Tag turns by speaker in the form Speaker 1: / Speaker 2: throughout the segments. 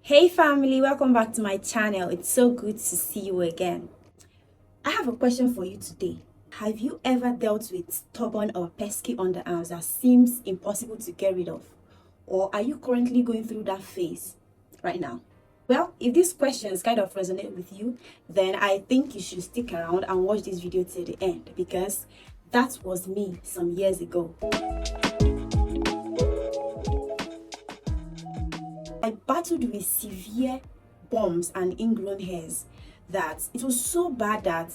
Speaker 1: Hey family, welcome back to my channel. It's so good to see you again. I have a question for you today. Have you ever dealt with stubborn or pesky underarms that seems impossible to get rid of? Or are you currently going through that phase right now? Well, if these questions kind of resonate with you, then I think you should stick around and watch this video till the end, because that was me some years ago. I battled with severe bumps and ingrown hairs that it was so bad that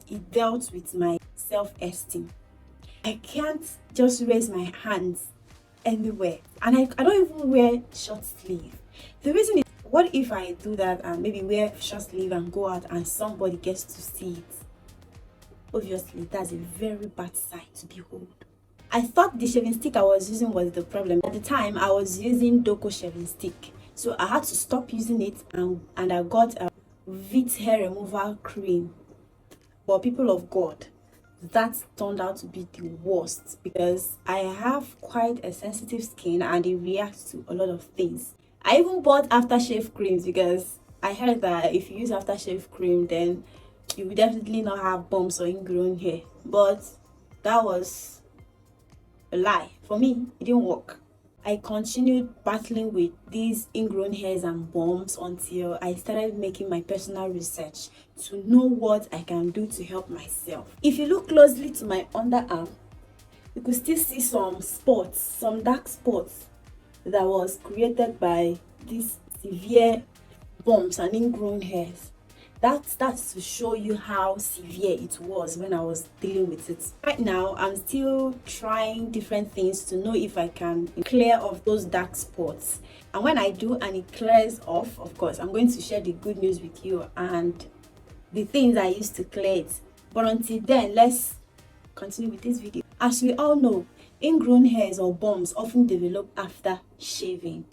Speaker 1: it dealt with my self-esteem. I can't just raise my hands anywhere, and I don't even wear short sleeve. The reason is, what if I do that and maybe wear short sleeve and go out and somebody gets to see it? Obviously, that's a very bad sight to behold. I thought the shaving stick I was using was the problem. At the time, I was using Doko shaving stick, so I had to stop using it and I got a Vit hair removal cream. But people of God, that turned out to be the worst, because I have quite a sensitive skin and it reacts to a lot of things. I even bought aftershave creams because I heard that if you use aftershave cream, then you will definitely not have bumps or ingrown hair. But that was a lie. For me, it didn't work. I continued battling with these ingrown hairs and bumps until I started making my personal research to know what I can do to help myself. If you look closely to my underarm, you could still see some spots, some dark spots that was created by these severe bumps and ingrown hairs. That's to show you how severe it was when I was dealing with it. Right now, I'm still trying different things to know if I can clear off those dark spots. And when I do and it clears off, of course, I'm going to share the good news with you and the things I used to clear it. But until then, let's continue with this video. As we all know, ingrown hairs or bumps often develop after shaving.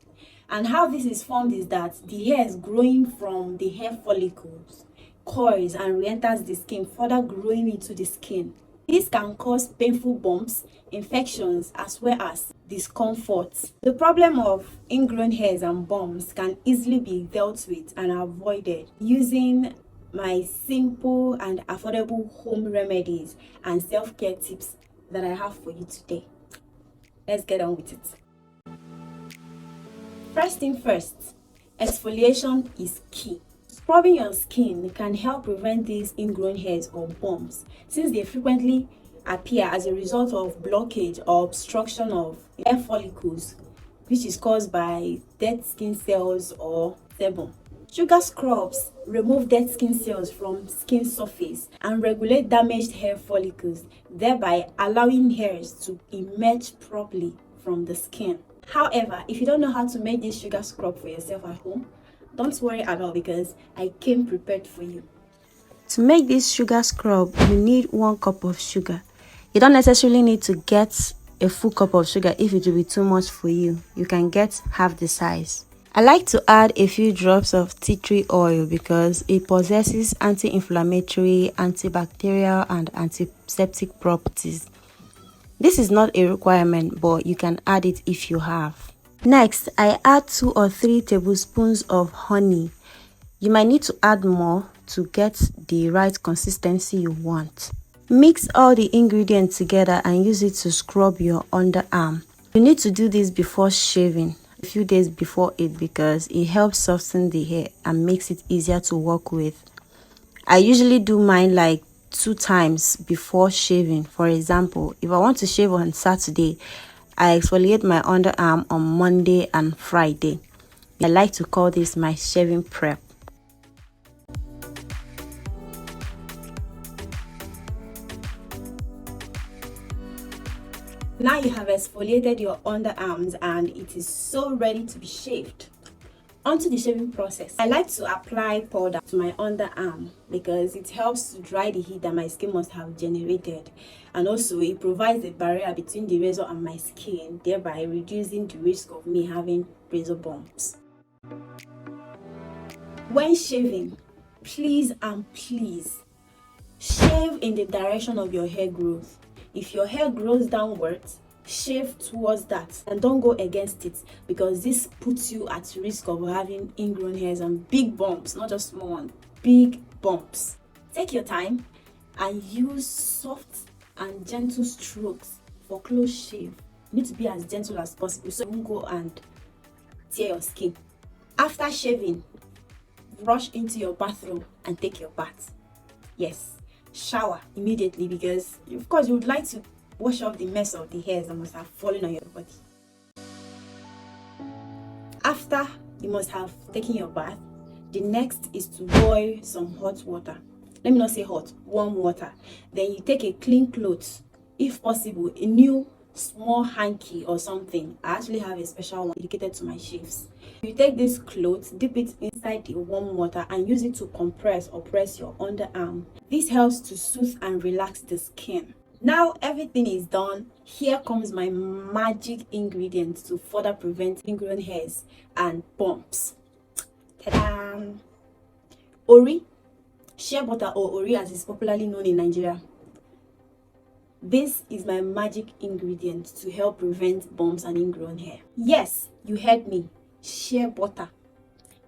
Speaker 1: And how this is formed is that the hair is growing from the hair follicles, coils, and re-enters the skin, further growing into the skin. This can cause painful bumps, infections, as well as discomfort. The problem of ingrown hairs and bumps can easily be dealt with and avoided using my simple and affordable home remedies and self-care tips that I have for you today. Let's get on with it. First thing first, exfoliation is key. Scrubbing your skin can help prevent these ingrown hairs or bumps, since they frequently appear as a result of blockage or obstruction of hair follicles, which is caused by dead skin cells or sebum. Sugar scrubs remove dead skin cells from skin surface and regulate damaged hair follicles, thereby allowing hairs to emerge properly from the skin. However, if you don't know how to make this sugar scrub for yourself at home, don't worry at all, because I came prepared for you.
Speaker 2: To make this sugar scrub, you need 1 cup of sugar. You don't necessarily need to get a full cup of sugar if it will be too much for you. You can get half the size. I like to add a few drops of tea tree oil because it possesses anti-inflammatory, antibacterial, and antiseptic properties. This is not a requirement, but you can add it if you have. Next, I add 2 or 3 tablespoons of honey. You might need to add more to get the right consistency you want. Mix all the ingredients together and use it to scrub your underarm. You need to do this before shaving, a few days before it, because it helps soften the hair and makes it easier to work with. I usually do mine like 2 times before shaving. For example, if I want to shave on Saturday, I exfoliate my underarm on Monday and Friday. I like to call this my shaving prep.
Speaker 1: Now you have exfoliated your underarms and it is so ready to be shaved. Onto the shaving process. I like to apply powder to my underarm because it helps to dry the heat that my skin must have generated, and also it provides a barrier between the razor and my skin, thereby reducing the risk of me having razor bumps. When shaving, please shave in the direction of your hair growth. If your hair grows downwards, shave towards that and don't go against it, because this puts you at risk of having ingrown hairs and big bumps, not just small ones, big bumps. Take your time and use soft and gentle strokes for close shave. You need to be as gentle as possible so you won't go and tear your skin. After shaving, rush into your bathroom and take your bath. Yes, shower immediately, because of course you would like to wash off the mess of the hairs that must have fallen on your body. After you must have taken your bath, the next is to boil some hot water. Let me not say hot, warm water. Then you take a clean cloth, if possible a new small hanky or something. I actually have a special one dedicated to my shaves. You take this cloth, dip it inside the warm water and use it to compress or press your underarm. This helps to soothe and relax the skin. Now everything is done. Here comes my magic ingredient to further prevent ingrown hairs and bumps. Ta-da! Ori, shea butter, or ori as is popularly known in Nigeria. This is my magic ingredient to help prevent bumps and ingrown hair. Yes, you heard me, shea butter.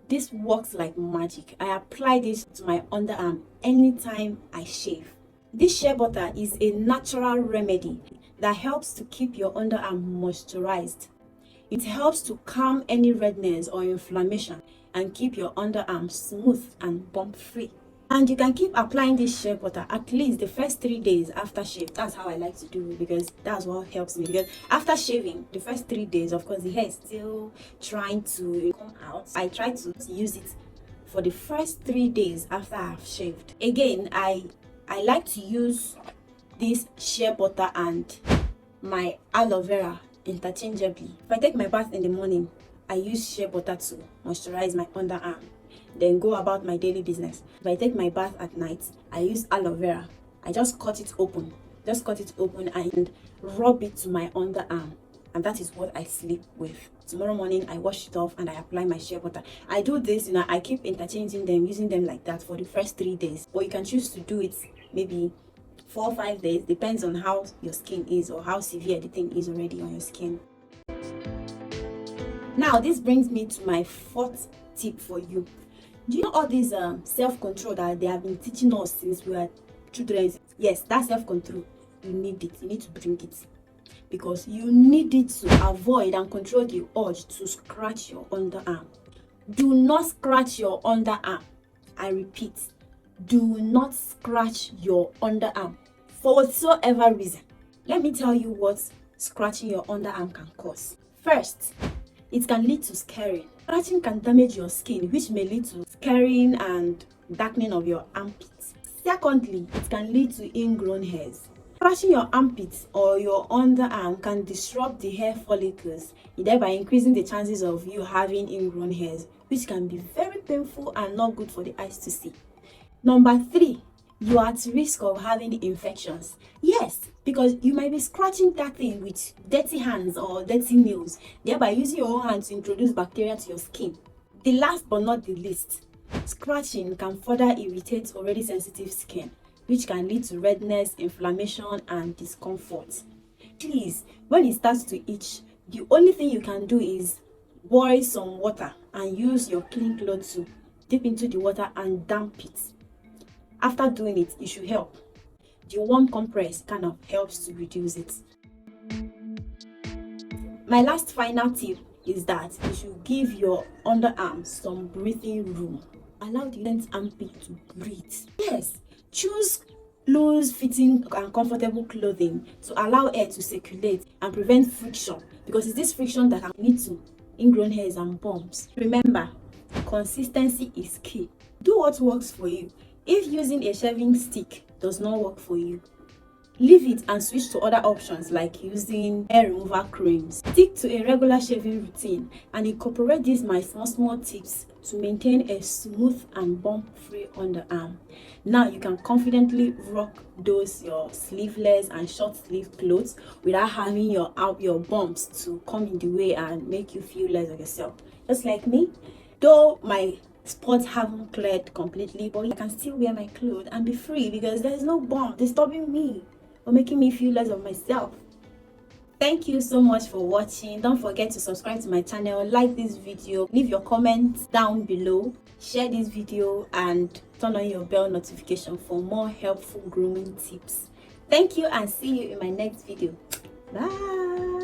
Speaker 1: This works like magic. I apply this to my underarm anytime I shave. This shea butter is a natural remedy that helps to keep your underarm moisturized. It helps to calm any redness or inflammation and keep your underarm smooth and bump free. And you can keep applying this shea butter at least the first 3 days after shave. That's how I like to do it, because that's what helps me. Because after shaving, the first 3 days, of course, the hair is still trying to come out. I try to use it for the first 3 days after I've shaved. Again, I like to use this shea butter and my aloe vera interchangeably. If I take my bath in the morning, I use shea butter to moisturize my underarm, then go about my daily business. If I take my bath at night, I use aloe vera. I just cut it open and rub it to my underarm, and that is what I sleep with. Tomorrow morning I wash it off and I apply my shea butter. I do this, I keep interchanging them, using them like that for the first 3 days, or you can choose to do it maybe 4 or 5 days, depends on how your skin is or how severe the thing is already on your skin. Now this brings me to my 4th tip for you. Do you know all this self-control that they have been teaching us since we were children? Yes, that self-control, you need it. You need to bring it, because you need it to avoid and control the urge to scratch your underarm. Do not scratch your underarm. I repeat, do not scratch your underarm for whatsoever reason. Let me tell you what scratching your underarm can cause. First, it can lead to scarring. Scratching can damage your skin, which may lead to scarring and darkening of your armpits. Secondly, it can lead to ingrown hairs. Scratching your armpits or your underarm can disrupt the hair follicles, thereby increasing the chances of you having ingrown hairs, which can be very painful and not good for the eyes to see. Number 3, you are at risk of having infections. Yes, because you might be scratching that thing with dirty hands or dirty nails, thereby using your own hands to introduce bacteria to your skin. The last but not the least, scratching can further irritate already sensitive skin, which can lead to redness, inflammation, and discomfort. Please, when it starts to itch, the only thing you can do is boil some water and use your clean cloth to dip into the water and damp it. After doing it, it should help. The warm compress kind of helps to reduce it. My last final tip is that you should give your underarm some breathing room. Allow the left armpit to breathe. Yes, choose loose fitting and comfortable clothing to allow air to circulate and prevent friction, because it's this friction that can lead to ingrown hairs and bumps. Remember, consistency is key. Do what works for you. If using a shaving stick does not work for you, leave it and switch to other options like using hair removal creams. Stick to a regular shaving routine and incorporate these my small tips to maintain a smooth and bump-free underarm. Now you can confidently rock those your sleeveless and short sleeve clothes without having your bumps to come in the way and make you feel less of yourself. Just like me, though my spots haven't cleared completely, but I can still wear my clothes and be free because there's no bump disturbing me or making me feel less of myself. Thank you so much for watching. Don't forget to subscribe to my channel, like this video, leave your comments down below, share this video, and turn on your bell notification for more helpful grooming tips. Thank you and see you in my next video. Bye.